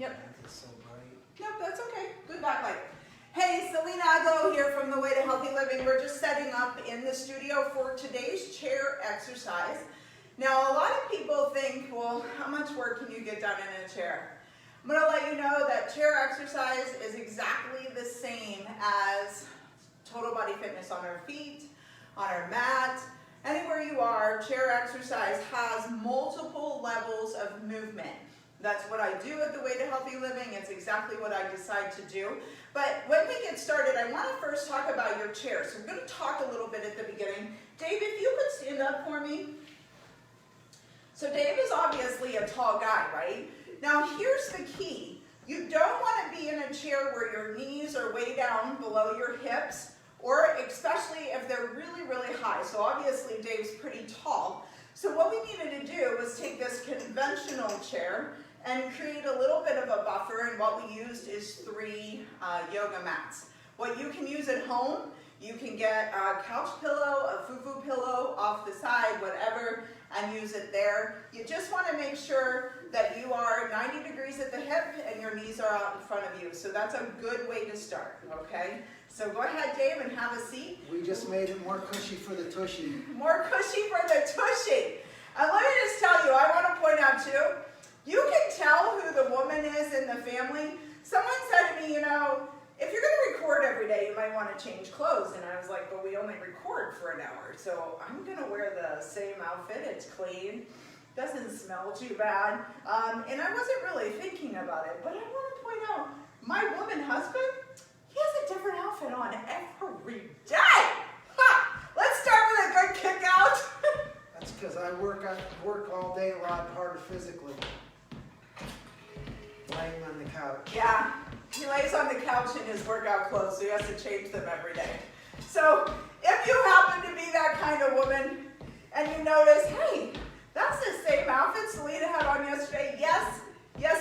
Yep. It's so bright. Nope, that's okay. Good backlight. Hey, Selina, Uglow here from The Way to Healthy Living. We're just setting up in the studio for today's chair exercise. Now, a lot of people think, well, how much work can you get done in a chair? I'm going to let you know that chair exercise is exactly the same as total body fitness on our feet, on our mat. Anywhere you are, chair exercise has multiple levels of movement. That's what I do at The Way to Healthy Living. It's exactly what I decide to do. But when we get started, I want to first talk about your chair. So we're going to talk a little bit at the beginning. Dave, if you could stand up for me. So Dave is obviously a tall guy, right? Now here's the key. You don't want to be in a chair where your knees are way down below your hips, or especially if they're really, really high. So obviously Dave's pretty tall. So what we needed to do was take this conventional chair and create a little bit of a buffer, and what we used is 3 yoga mats. What you can use at home, you can get a couch pillow, a fufu pillow off the side, whatever, and use it there. You just want to make sure that you are 90 degrees at the hip and your knees are out in front of you. So that's a good way to start, okay? So go ahead, Dave, and have a seat. We just made it more cushy for the tushy. More cushy for the tushy. And let me just tell you, I want to point out too, you can tell who the woman is in the family. Someone said to me, you know, if you're going to record every day, you might want to change clothes. And I was like, well, we only record for an hour. So I'm going to wear the same outfit. It's clean. Doesn't smell too bad. And I wasn't really thinking about it. But I want to point out, my woman husband, he has a different outfit on every day. Ha! Let's start with a good kick out. That's because I work all day, a lot harder physically. Laying on the couch. Yeah, he lays on the couch in his workout clothes, so he has to change them every day. So if you happen to be that kind of woman and you notice, hey, that's the same outfit Selena had on yesterday. Yes,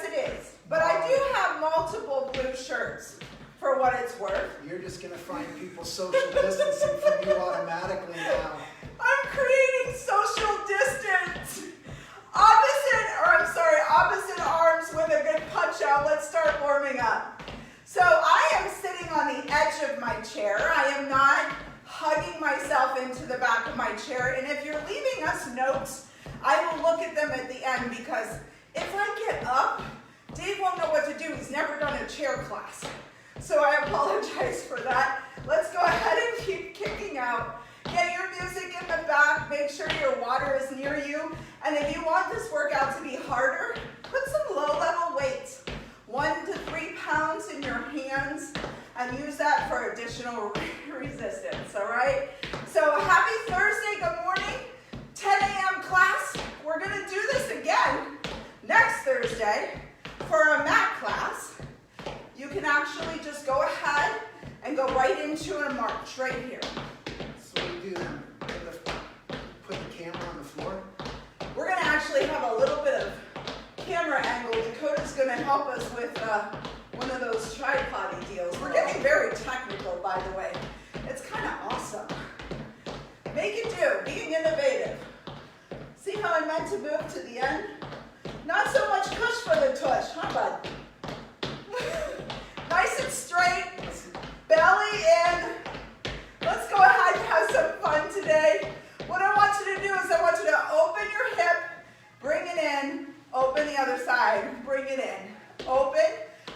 it is. But I do have multiple blue shirts for what it's worth. You're just going to find people social distancing from you automatically now. I'm creating social distance. Opposite arms with a good punch out. Let's start warming up. So I am sitting on the edge of my chair. I am not hugging myself into the back of my chair. And if you're leaving us notes, I will look at them at the end, because if I get up, Dave won't know what to do. He's never done a chair class. So I apologize for that. Let's go ahead and keep kicking out. Get your music in the back. Make sure your water is near you. And if you want this workout to be harder, put some low-level weights. 1 to 3 pounds in your hands, and use that for additional resistance, all right? So happy Thursday, good morning. 10 a.m. class. We're going to do this again next Thursday for a mat class. You can actually just go ahead and go right into a march right here. So we do them. Put the camera on the floor. We're going to actually have a little bit of camera angle. Dakota's going to help us with one of those tripod deals. We're getting very technical, by the way. It's kind of awesome. Make it do. Being innovative. See how I meant to move to the end? Not so much push for the tush, huh, bud? Nice and straight. Belly in. Let's go ahead and have some fun today. What I want you to do is I want you to open your hip, bring it in, open the other side, bring it in, open.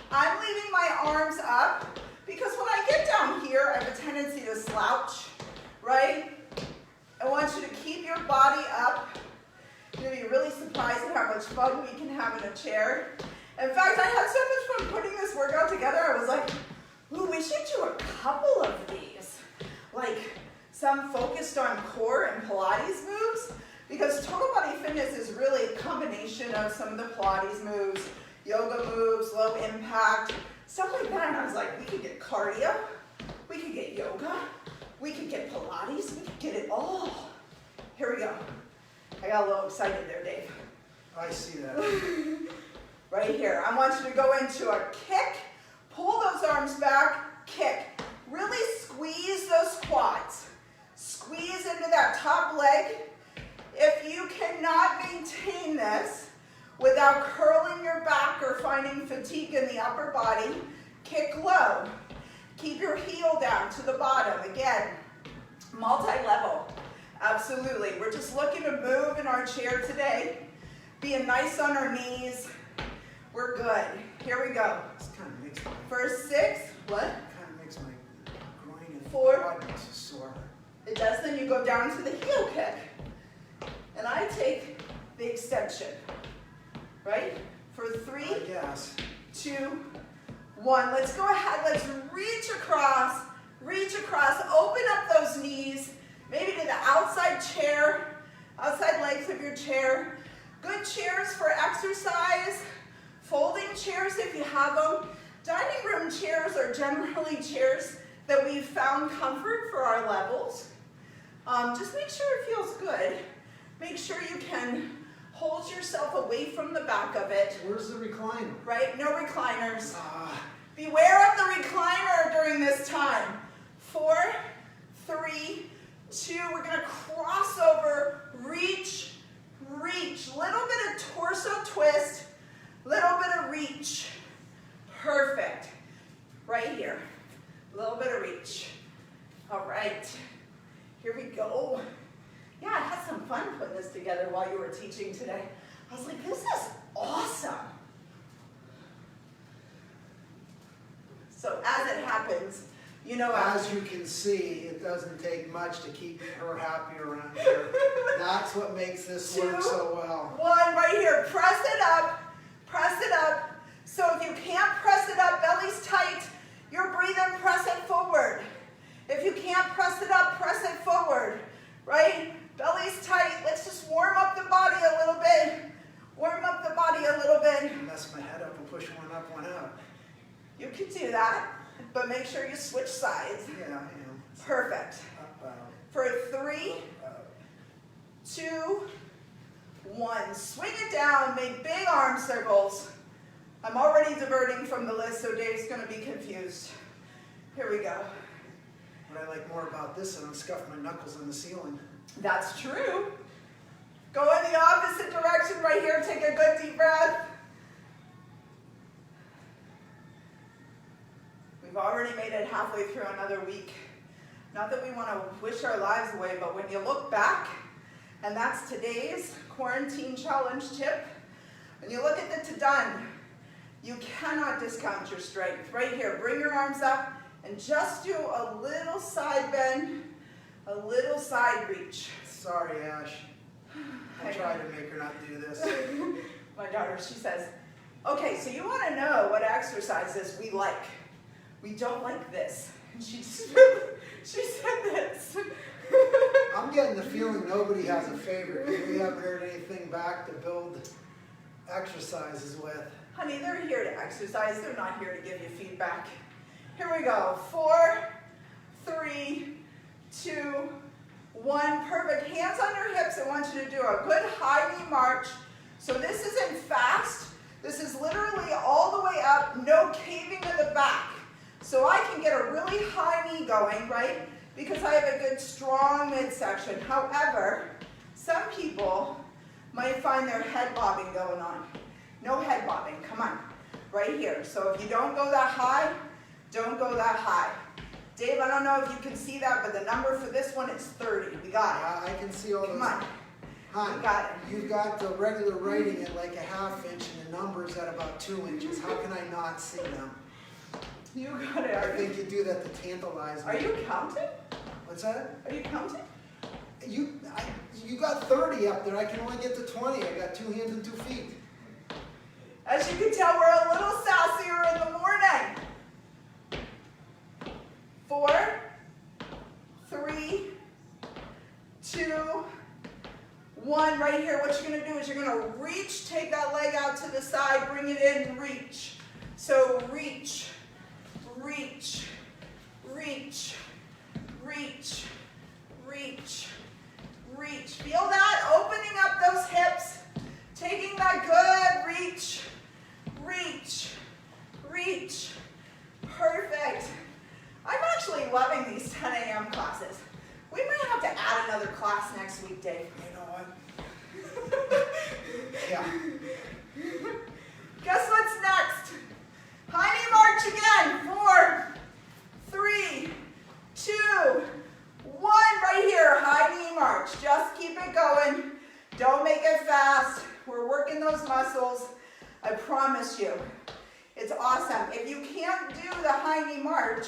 I'm leaving my arms up because when I get down here, I have a tendency to slouch, right? I want you to keep your body up. You're going to be really surprised at how much fun we can have in a chair. In fact, I had so much fun putting this workout together. I was like, ooh, we should do a couple of these. Like some focused on core and Pilates moves, because total body fitness is really a combination of some of the Pilates moves, yoga moves, low impact, stuff like that. And I was like, we could get cardio, we could get yoga, we could get Pilates, we could get it all. Here we go. I got a little excited there, Dave. I see that. Right here. I want you to go into a kick, pull those arms back, kick. Really squeeze those quads. Squeeze into that top leg. If you cannot maintain this without curling your back or finding fatigue in the upper body. Kick low. Keep your heel down to the bottom. Again, multi-level. Absolutely. We're just looking to move in our chair today. Being nice on our knees. We're good. Here we go. This kind of makes my, First 6. What? kind of makes my groin and 4. quad muscles sore. It does. Then you go down to the heel kick. And I take the extension. Right? For 3, I guess. 2, 1. Let's go ahead. Let's reach across. Reach across. Open up those knees. Maybe to the outside chair. Outside legs of your chair. Good chairs for exercise. Folding chairs if you have them. Dining room chairs are generally chairs that we've found comfort for our levels. Just make sure it feels good. Make sure you can hold yourself away from the back of it. Where's the recliner? Right? No recliners. Beware of the recliner during this time. 4, 3, 2. We're going to cross over, reach, reach. Little bit of torso twist, little bit of reach. Perfect. Right here. A little bit of reach. All right. Here we go. Yeah, I had some fun putting this together while you were teaching today. I was like, this is awesome. So as it happens, you know, As you can see, it doesn't take much to keep her happy around here. That's what makes this work so well. 1 right here. Press it up. Press it up. So if you can't press it up, belly's tight, you're breathing, press it forward. If you can't press it up, press it forward. Right? Belly's tight. Let's just warm up the body a little bit. Warm up the body a little bit. Mess my head up and push one up, one out. You can do that, but make sure you switch sides. Yeah, I am. Perfect. Up, out. For 3, Up, 2, 1. Swing it down. Make big arm circles. I'm already diverting from the list, so Dave's going to be confused. Here we go. What I like more about this is I don't scuff my knuckles on the ceiling. That's true. Go in the opposite direction right here. Take a good deep breath. We've already made it halfway through another week. Not that we want to wish our lives away, but when you look back, and that's today's quarantine challenge tip, and you look at the done, you cannot discount your strength. Right here, bring your arms up and just do a little side bend, a little side reach. Sorry, Ash. I tried to make her not do this. My daughter, she says, okay, so you want to know what exercises we like. We don't like this. And she said this. I'm getting the feeling nobody has a favorite. We haven't heard anything back to build exercises with. Honey, they're here to exercise. They're not here to give you feedback. Here we go. 4, 3, 2, 1. Perfect. Hands on your hips. I want you to do a good high knee march. So this isn't fast. This is literally all the way up, no caving in the back. So I can get a really high knee going, right? Because I have a good strong midsection. However, some people might find their head bobbing going on. No head bobbing, come on, right here. So if you don't go that high, don't go that high. Dave, I don't know if you can see that, but the number for this one is 30. We got it. I can see all those. Come on. Hon, We got it. you've got the regular writing at like a ½ inch and the numbers at about 2 inches. How can I not see them? You got it. I think you do that to tantalize me. Are you counting? What's that? Are you counting? You got 30 up there. I can only get to 20. I got 2 hands and 2 feet. As you can tell, we're a little sassier in the morning. 4, 3, 2, 1. Right here, what you're going to do is you're going to reach, take that leg out to the side, bring it in, reach. So reach, reach, reach, reach, reach, reach. Feel that? Opening up those hips, taking that good reach, reach, reach. Perfect. I'm actually loving these 10 a.m. classes. We might have to add another class next week, Dave. You know what? Yeah. those muscles. I promise you. It's awesome. If you can't do the high knee march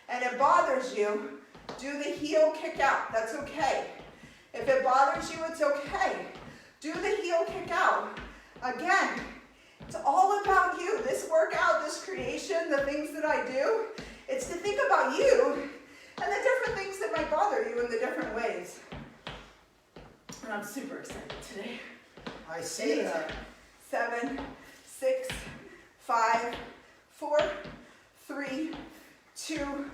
and it bothers you, do the heel kick out. That's okay. If it bothers you, it's okay. Do the heel kick out. Again, it's all about you. This workout, this creation, the things that I do, it's to think about you and the different things that might bother you in the different ways. And I'm super excited today. I see that. 7, 6, 5, 4, 3, 2,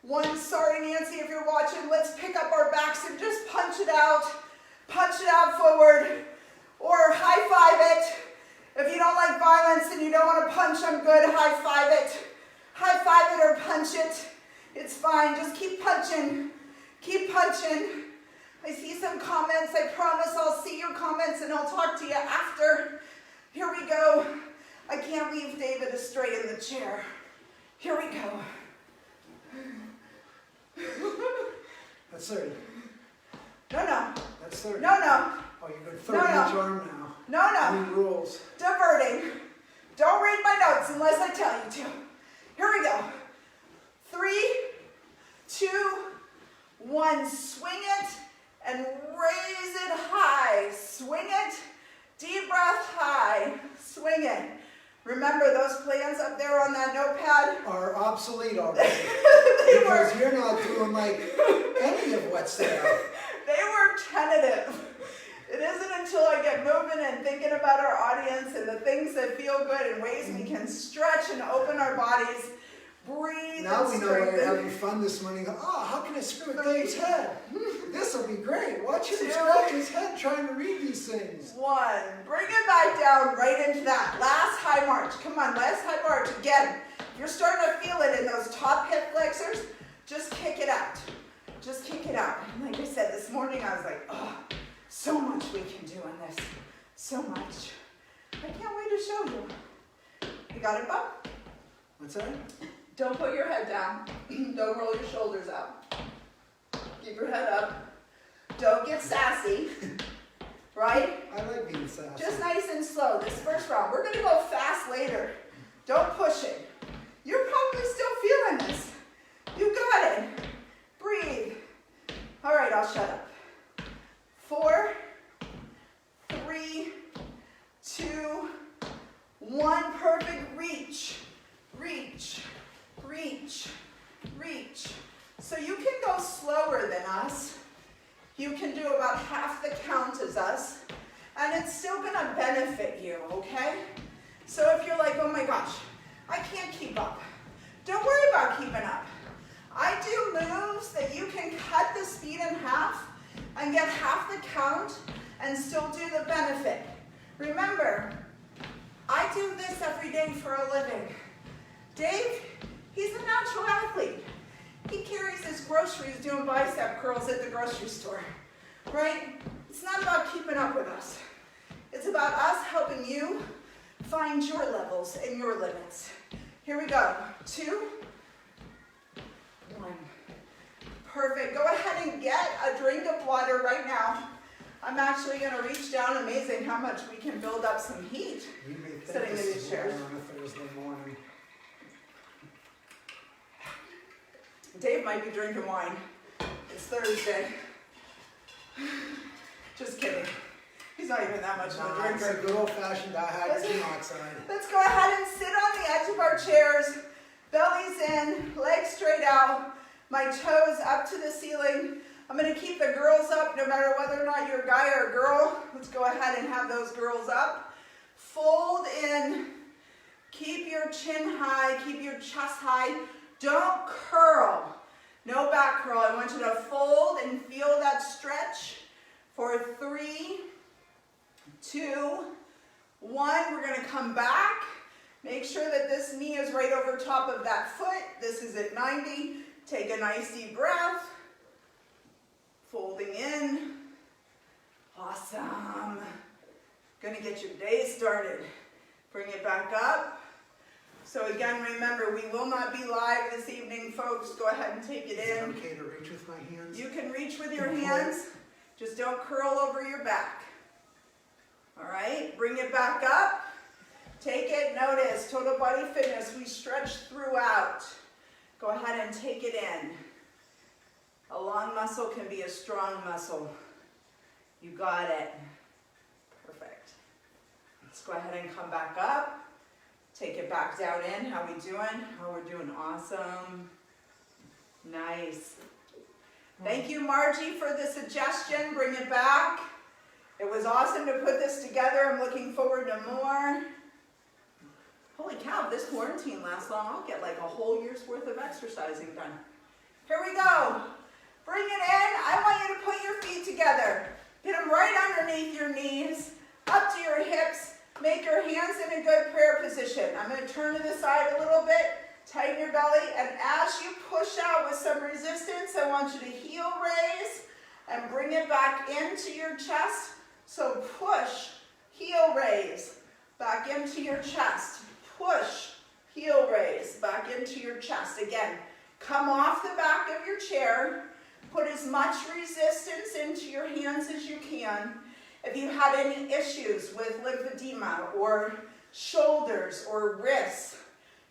1. Sorry, Nancy, if you're watching. Let's pick up our backs and just punch it out forward, or high five it. If you don't like violence and you don't want to punch, I'm good. High five it or punch it. It's fine. Just keep punching. Keep punching. I see some comments. I promise I'll see your comments and I'll talk to you after. Here we go. I can't leave David astray in the chair. Here we go. That's 30. No. That's 30. No. Oh, you're going 30 each arm now. No. New rules. Diverting. Don't read my notes unless I tell you to. Here we go. 3, 2, 1. Swing it and raise it high. Swing it. Deep breath high. Swing it. Remember those plans up there on that notepad? Are obsolete already. Because you're not doing like any of what's there. They were tentative. It isn't until I get moving and thinking about our audience and the things that feel good and ways we can stretch and open our bodies, breathe now and we know strengthen. we're having fun this morning. Oh, how can I screw with Dave's head? This will be great. Watch him scratch his head trying to read these things. 1. Bring it back down right into that. Last high march. Come on, last high march. Again, if you're starting to feel it in those top hip flexors, just kick it out. Just kick it out. And like I said, this morning I was like, oh, so much we can do in this. So much. I can't wait to show you. You got it, Bob? What's that? Don't put your head down. Don't roll your shoulders up. Keep your head up. Don't get sassy. Right? I like being sassy. Just nice and slow this first round. We're going to go fast later. Don't push it. You're probably still feeling this. You got it. Breathe. All right, I'll shut up. 4, 3, 2, 1. Perfect. Reach. Reach. Reach. Reach. So you can go slower than us. You can do about half the count as us, and it's still gonna benefit you, okay? So if you're like, oh my gosh, I can't keep up, don't worry about keeping up. I do moves that you can cut the speed in half and get half the count and still do the benefit. Remember, I do this every day for a living. Dave, he's a natural athlete. He carries his groceries doing bicep curls at the grocery store, right? It's not about keeping up with us. It's about us helping you find your levels and your limits. Here we go. 2, 1. Perfect. Go ahead and get a drink of water right now. I'm actually going to reach down. Amazing how much we can build up some heat. You may think Sitting in this these is chairs. on a Thursday morning. Dave might be drinking wine. It's Thursday. Just kidding. He's not even that much of a Nah, it's a drinker. good old-fashioned dihydrogen oxide. Let's go ahead and sit on the edge of our chairs. Bellies in, legs straight out, my toes up to the ceiling. I'm going to keep the girls up no matter whether or not you're a guy or a girl. Let's go ahead and have those girls up. Fold in. Keep your chin high. Keep your chest high. Don't curl. No back curl. I want you to fold and feel that stretch for 3, 2, 1. We're going to come back. Make sure that this knee is right over top of that foot. This is at 90. Take a nice deep breath. Folding in. Awesome. Gonna get your day started. Bring it back up. So again, remember, we will not be live this evening, folks. Go ahead and take it Is it in. okay to reach with my hands? You can reach with your hands. Just don't curl over your back. All right, bring it back up. Take it, notice, total body fitness, we stretch throughout. Go ahead and take it in. A long muscle can be a strong muscle. You got it. Perfect. Let's go ahead and come back up. Take it back down in. How we doing? Oh, we're doing awesome. Nice. Thank you, Margie, for the suggestion. Bring it back. It was awesome to put this together. I'm looking forward to more. Holy cow, if this quarantine lasts long, I'll get like a whole year's worth of exercising done. Here we go. Bring it in. I want you to put your feet together. Get them right underneath your knees, up to your hips. Make your hands in a good prayer position. I'm going to turn to the side a little bit. Tighten your belly. And as you push out with some resistance, I want you to heel raise and bring it back into your chest. So push, heel raise, back into your chest. Push, heel raise, back into your chest. Again, come off the back of your chair. Put as much resistance into your hands as you can. If you had any issues with lymphedema or shoulders or wrists,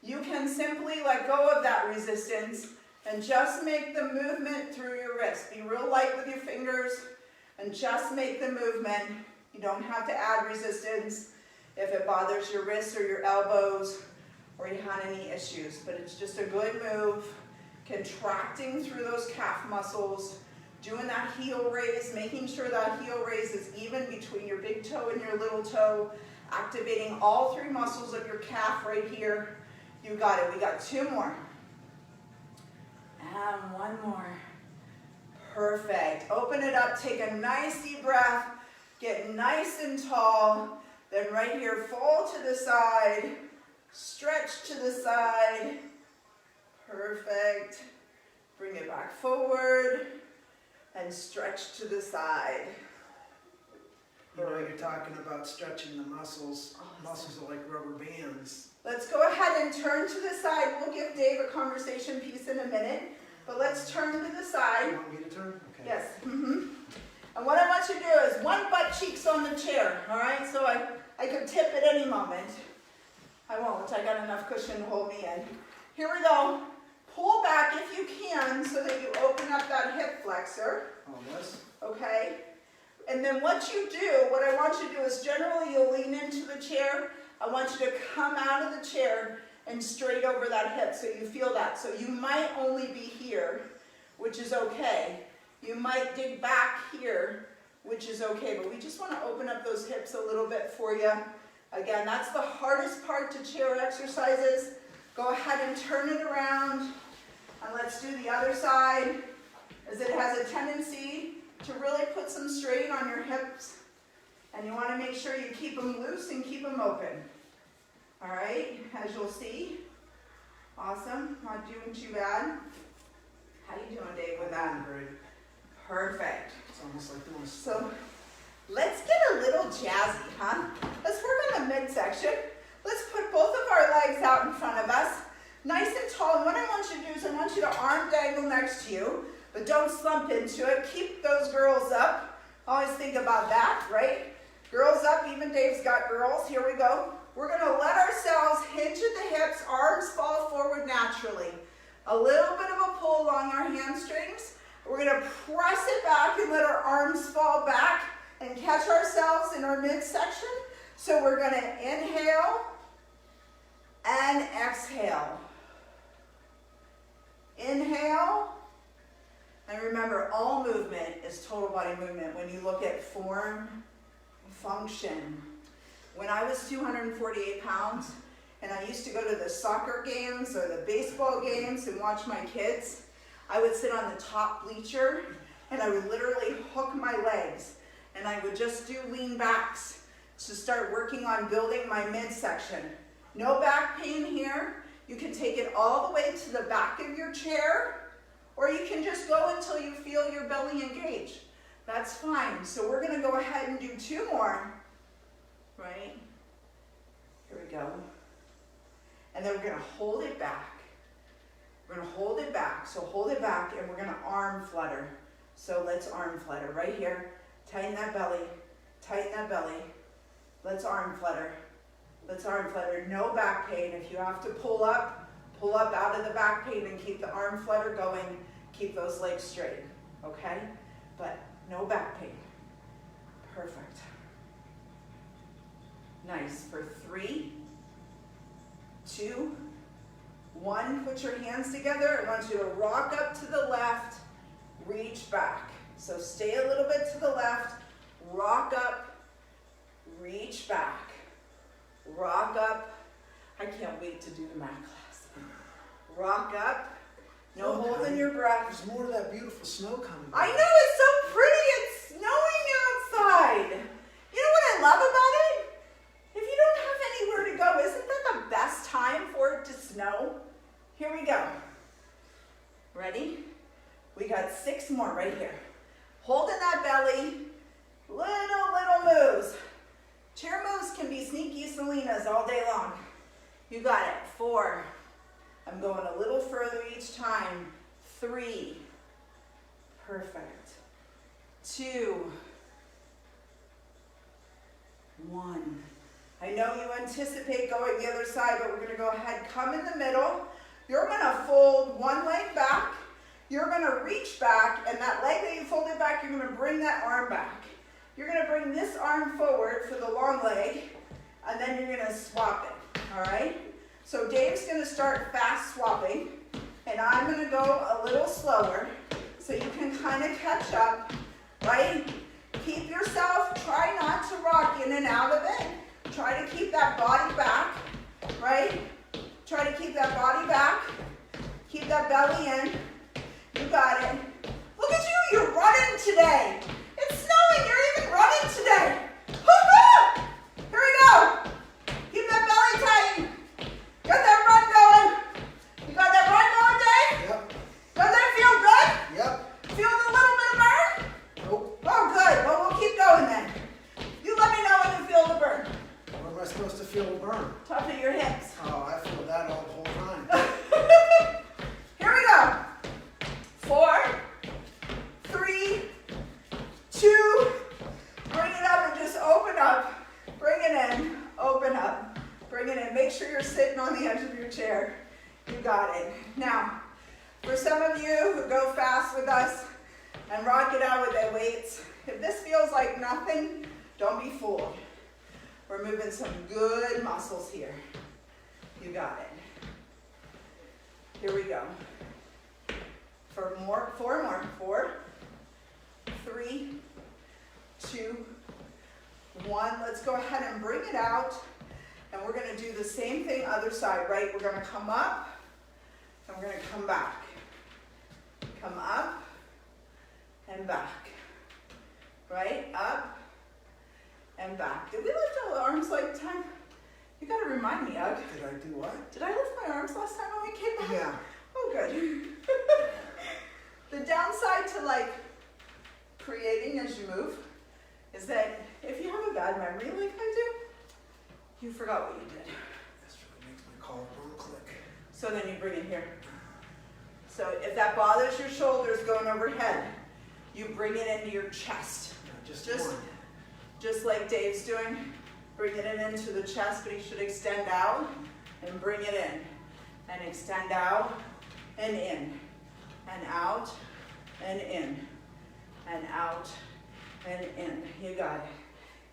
you can simply let go of that resistance and just make the movement through your wrist. Be real light with your fingers and just make the movement. You don't have to add resistance if it bothers your wrists or your elbows or you had any issues, but it's just a good move. Contracting through those calf muscles, doing that heel raise, making sure that heel raise is even between your big toe and your little toe, activating all three muscles of your calf right here. You got it. We got two more. And one more. Perfect. Open it up. Take a nice deep breath. Get nice and tall. Then right here, fall to the side. Stretch to the side. Perfect. Bring it back forward and stretch to the side. You know, you're talking about stretching the muscles. Muscles are like rubber bands. Let's go ahead and turn to the side. We'll give Dave a conversation piece in a minute, but let's turn to the side. You want me to turn? Okay. Yes. And what I want you to do is one butt cheeks on the chair, all right? So I could tip at any moment. I won't. I got enough cushion to hold me in. Here we go. Pull back if you can so that you open up that hip flexor. Oh, yes? Okay? And then what you do, what I want you to do is generally you'll lean into the chair. I want you to come out of the chair and straight over that hip so you feel that. So you might only be here, which is okay. You might dig back here, which is okay. But we just want to open up those hips a little bit for you. Again, that's the hardest part to chair exercises. Go ahead and turn it around. And let's do the other side, as it has a tendency to really put some strain on your hips. And you want to make sure you keep them loose and keep them open. All right, as you'll see. Awesome, not doing too bad. How you doing, Dave, with that? Great. Perfect. It's almost like doing So let's get a little jazzy, huh? Let's work on the midsection. Let's put both of our legs out in front of us, nice and tall. And what I want you to do is I want you to arm dangle next to you, but don't slump into it. Keep those girls up. Always think about that, right? Girls up, even Dave's got girls. Here we go. We're going to let ourselves hinge at the hips, arms fall forward naturally. A little bit of a pull along our hamstrings. We're going to press it back and let our arms fall back and catch ourselves in our midsection. So we're going to inhale and exhale. Inhale. And remember, all movement is total body movement when you look at form, function. When I was 248 pounds and I used to go to the soccer games or the baseball games and watch my kids, I would sit on the top bleacher and I would literally hook my legs and I would just do lean backs to start working on building my midsection. No back pain here. You can take it all the way to the back of your chair, or you can just go until you feel your belly engage. That's fine. So we're going to go ahead and do two more. Right? Here we go. And then we're going to hold it back. We're going to hold it back. So hold it back and we're going to arm flutter. So let's arm flutter right here. Tighten that belly. Tighten that belly. Let's arm flutter. Let's arm flutter. No back pain. If you have to pull up out of the back pain and keep the arm flutter going. Keep those legs straight, okay? But no back pain. Perfect. Nice. For 3, 2, 1. Put your hands together. I want you to rock up to the left, reach back. So stay a little bit to the left, rock up, reach back, rock up. I can't wait to do the mat class. Rock up, no holding your breath. There's more of that beautiful snow coming. I know, it's so pretty. It's snowing outside. You know what I love about it? If you don't have anywhere to go, isn't that the best time for it to snow? Here we go. Ready? We got 6 more right here. Holding that belly. Little moves. Chair moves can be sneaky Selinas all day long. You got it. 4. I'm going a little further each time. 3. Perfect. 2. 1. I know you anticipate going the other side, but we're going to go ahead, come in the middle. You're going to fold one leg back. You're going to reach back, and that leg that you folded back, you're going to bring that arm back. You're going to bring this arm forward for the long leg, and then you're going to swap it, all right? So Dave's going to start fast swapping, and I'm going to go a little slower so you can kind of catch up, right? Keep yourself, try not to rock in and out of it. Try to keep that body back, right? Try to keep that body back. Keep that belly in. You got it. Look at you, you're running today. It's snowing, you're even running today. Woo-hoo! Here we go. Keep that belly tight. Got that run going. You got that run going, Dave? Yep. Does that feel good? Yep. Feel a little bit of burn? Nope. Oh, good. Well, we'll keep going then. You let me know when you feel the burn. Where am I supposed to feel the burn? Top of your hips. Oh, I feel that all the whole time. Here we go. 4, 3, 2, bring it up and just open up. Bring it in, open up. Bring it in. Make sure you're sitting on the edge of your chair. You got it. Now, for some of you who go fast with us and rock it out with their weights, if this feels like nothing, don't be fooled. We're moving some good muscles here. You got it. Here we go. 4 more. 4, 3, 2, 1. Let's go ahead and bring it out. And we're going to do the same thing other side, right? We're going to come up and we're going to come back. Come up and back. Right? Up and back. Did we lift our arms like time? You got to remind me, Ugg. Did I do what? Did I lift my arms last time when we came back? Yeah. Oh, good. The downside to like creating as you move is that if you have a bad memory like I do, you forgot what you did. This really makes my collarbone click. So then you bring it here. So if that bothers your shoulders going overhead, you bring it into your chest. No, just Just- one. Just like Dave's doing, bring it into the chest, but he should extend out and bring it in. And extend out and in. And out and in. And out and in. You got it.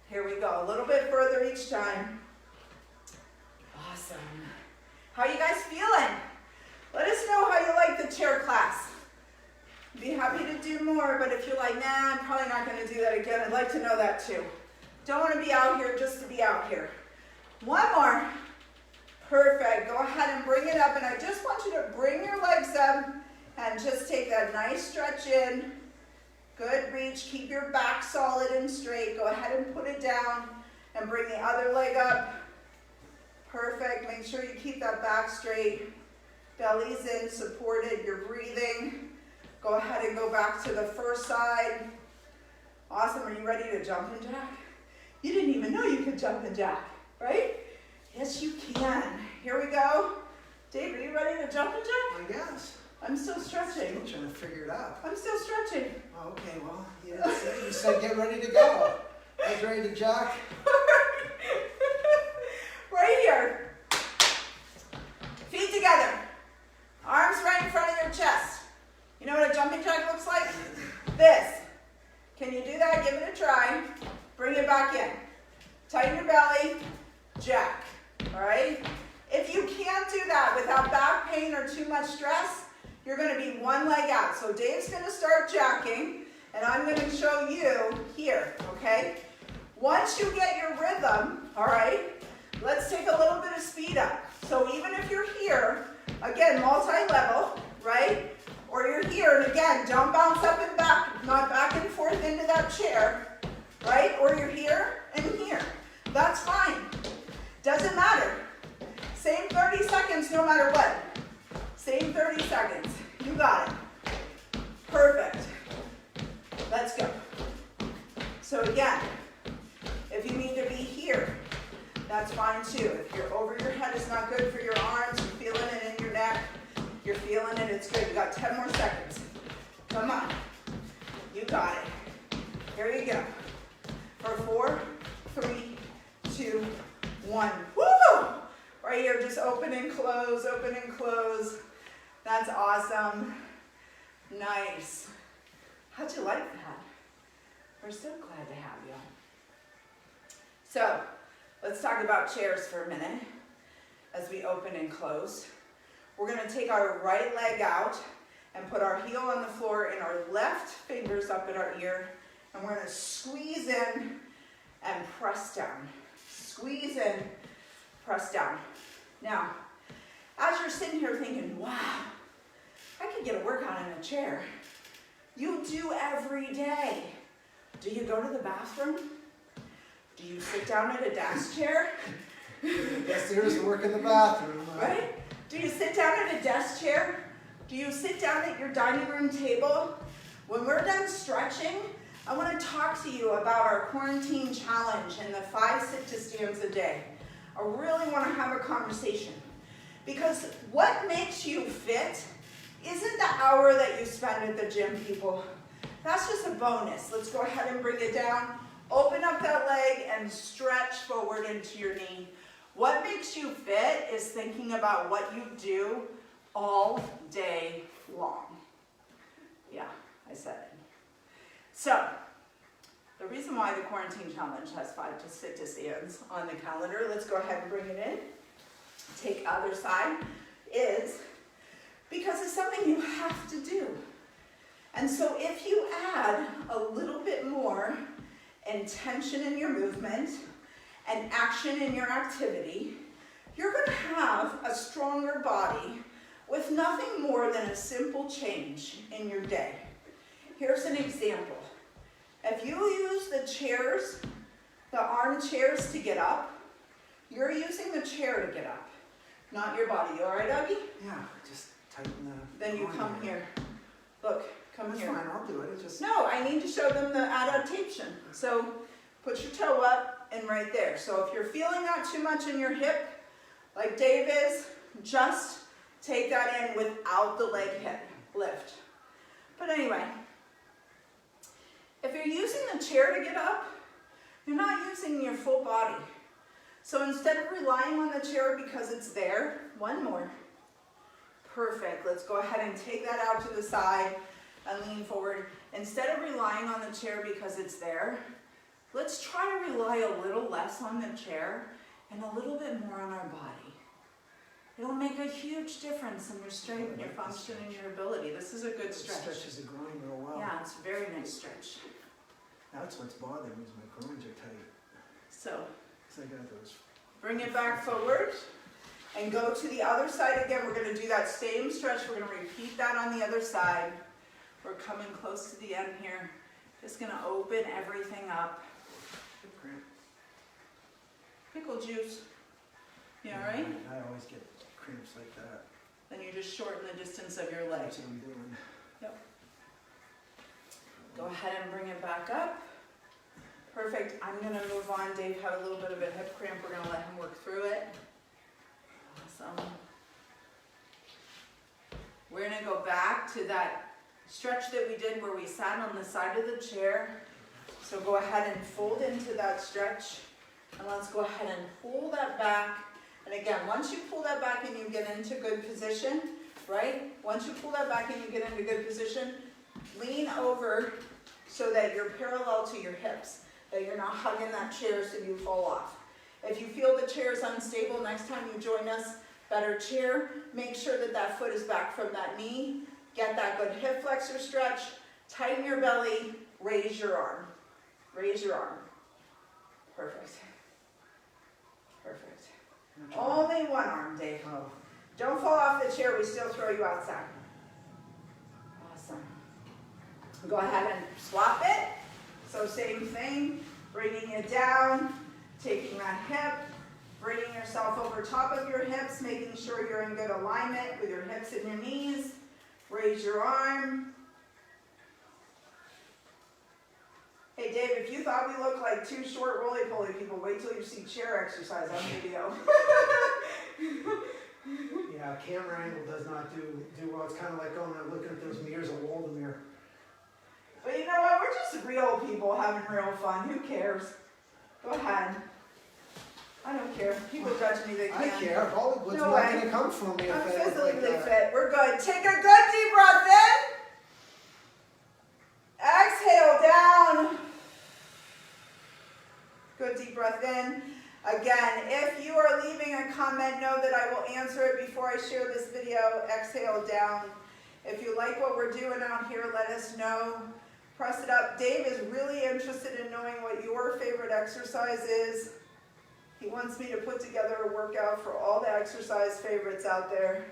Here we go. A little bit further each time. Awesome. How you guys feeling? Let us know how you like the chair class. Be happy to do more, but if you're like, nah, I'm probably not going to do that again, I'd like to know that too. Don't want to be out here just to be out here. 1 more. Perfect. Go ahead and bring it up, and I just want you to bring your legs up and just take that nice stretch in. Good reach. Keep your back solid and straight. Go ahead and put it down and bring the other leg up. Perfect. Make sure you keep that back straight. Belly's in, supported. You're breathing. Go ahead and go back to the first side. Awesome. Are you ready to jump and jack? You didn't even know you could jump and jack, right? Yes, you can. Here we go. Dave, are you ready to jump and jack? I guess. I'm still stretching. I'm trying to figure it out. I'm still stretching. Oh, okay, well, you didn't say. You said get ready to go. I was ready to jack. that back pain or too much stress, you're gonna be one leg out. So Dave's gonna start jacking, and I'm gonna show you here, okay? Once you get your rhythm, all right, let's take a little bit of speed up. So even if you're here, again, multi-level, right? Or you're here, and again, don't bounce up and back, not back and forth into that chair, right? Or you're here and here. That's fine. Doesn't matter. Same 30 seconds no matter what. Same 30 seconds. You got it. Perfect. Let's go. So again, if you need to be here, that's fine too. If you're over your head, it's not good for your arms. You're feeling it in your neck. You're feeling it, it's good. You got 10 more seconds. Come on. You got it. Here you go. For 4, 3, 2, 1. Woo! Right here, just open and close, open and close. That's awesome. Nice. How'd you like that? We're so glad to have you. So, let's talk about chairs for a minute as we open and close. We're gonna take our right leg out and put our heel on the floor and our left fingers up at our ear, and we're gonna squeeze in and press down. Squeeze in, press down. Now, as you're sitting here thinking, wow, I could get a workout in a chair. You do every day. Do you go to the bathroom? Do you sit down at a desk chair? Yes, there's work in the bathroom. Right? Do you sit down at a desk chair? Do you sit down at your dining room table? When we're done stretching, I want to talk to you about our quarantine challenge and the 5 sit-to-stands a day. I really want to have a conversation, because what makes you fit isn't the hour that you spend at the gym, people. That's just a bonus. Let's go ahead and bring it down. Open up that leg and stretch forward into your knee. What makes you fit is thinking about what you do all day long. Yeah, I said it. So, the reason why the quarantine challenge has 5 sit-to-stands on the calendar, let's go ahead and bring it in. Take other side, is because it's something you have to do. And so if you add a little bit more intention in your movement and action in your activity, you're going to have a stronger body with nothing more than a simple change in your day. Here's an example. If you use the chairs, the armchairs to get up, you're using the chair to get up, not your body. You all right, Dougie? Yeah, just tighten the... Then you come here. Look, come That's here. fine, I'll do it. It's just... No, I need to show them the adaptation. So put your toe up and right there. So if you're feeling that too much in your hip, like Dave is, just take that in without the leg hip lift. But anyway, if you're using the chair to get up, you're not using your full body. So instead of relying on the chair because it's there, one more. Perfect. Let's go ahead and take that out to the side and lean forward. Instead of relying on the chair because it's there, let's try to rely a little less on the chair and a little bit more on our body. It'll make a huge difference in your strength and your function and your ability. This is a good stretch. It stretches the groin real well. Yeah, it's a very nice stretch. That's what's bothering me, is my groins are tight. So, Because I got those... bring it back forward and go to the other side again. We're going to do that same stretch. We're going to repeat that on the other side. We're coming close to the end here. Just going to open everything up. Hip cramp. Pickle juice. You all right? I always get cramps like that. Then you just shorten the distance of your leg. That's what I'm doing. Yep. Go ahead and bring it back up. Perfect. I'm going to move on. Dave had a little bit of a hip cramp. We're going to let him work through it. Awesome. We're going to go back to that stretch that we did where we sat on the side of the chair. So go ahead and fold into that stretch. And let's go ahead and pull that back. And again, once you pull that back and you get into good position, right? Once you pull that back and you get into good position, lean over so that you're parallel to your hips, that you're not hugging that chair so you fall off. If you feel the chair is unstable, next time you join us, better chair. Make sure that that foot is back from that knee. Get that good hip flexor stretch. Tighten your belly. Raise your arm. Raise your arm. Perfect. Perfect. Only one arm, Dave. Oh, Don't fall off the chair. We still throw you outside. Awesome. Go ahead and swap it. So same thing. Bringing it down. Taking that hip. Bringing yourself over top of your hips. Making sure you're in good alignment with your hips and your knees. Raise your arm. Hey Dave, if you thought we looked like two short roly-poly people, wait till you see chair exercise on video. yeah, camera angle does not do well. It's kind of like going and looking at those mirrors of Waldemar. But you know what? We're just real people having real fun. Who cares? Go ahead. I don't care. People judge me, they can. I care. Hollywood's No not way. going to come from me if I'm they look physically like that. fit. We're good. Take a good deep breath in. Exhale down. Good deep breath in. Again, if you are leaving a comment, know that I will answer it before I share this video. Exhale down. If you like what we're doing out here, let us know. Press it up. Dave is really interested in knowing what your favorite exercise is. He wants me to put together a workout for all the exercise favorites out there.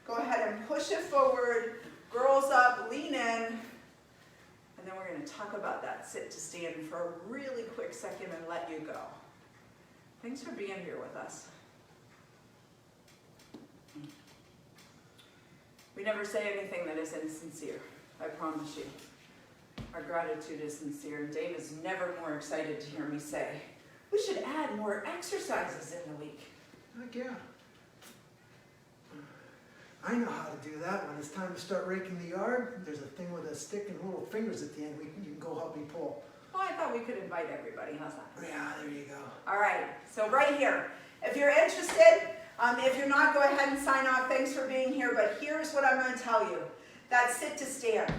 Go ahead and push it forward. Girls up, lean in. And then we're going to talk about that sit to stand for a really quick second and let you go. Thanks for being here with us. We never say anything that isn't sincere, I promise you. Our gratitude is sincere, and Dave is never more excited to hear me say, we should add more exercises in the week. Heck yeah. I know how to do that. When it's time to start raking the yard, there's a thing with a stick and little fingers at the end. You can go help me pull. Well, I thought we could invite everybody. How's that? Yeah, there you go. All right, so right here, if you're interested, if you're not, go ahead and sign off. Thanks for being here, but here's what I'm going to tell you. That sit to stand.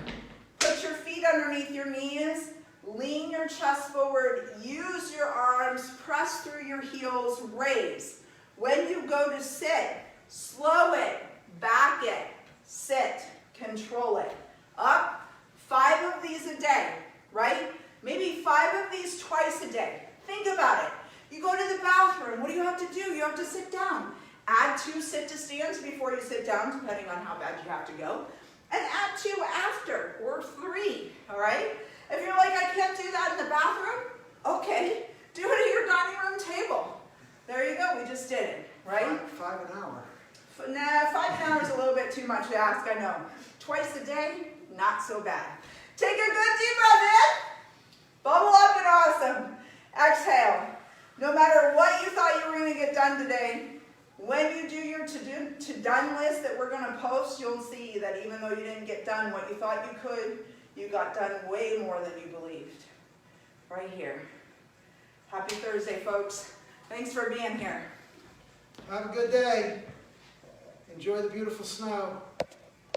Put your feet underneath your knees, lean your chest forward, use your arms, press through your heels, raise. When you go to sit, slow it, back it, sit, control it. Up, 5 of these a day, right? Maybe 5 of these twice a day. Think about it. You go to the bathroom, what do you have to do? You have to sit down. Add 2 sit to stands before you sit down, depending on how bad you have to go. And add 2 after, or 3, all right? If you're like, I can't do that in the bathroom, okay, do it at your dining room table. There you go, we just did it, right? 5 an hour. Nah, 5 an hour is a little bit too much to ask, I know. Twice a day, not so bad. Take a good deep breath in, bubble up and awesome. Exhale. No matter what you thought you were going to get done today, when you do your to-done list that we're going to post, you'll see that even though you didn't get done what you thought you could, you got done way more than you believed. Right here. Happy Thursday, folks. Thanks for being here. Have a good day. Enjoy the beautiful snow.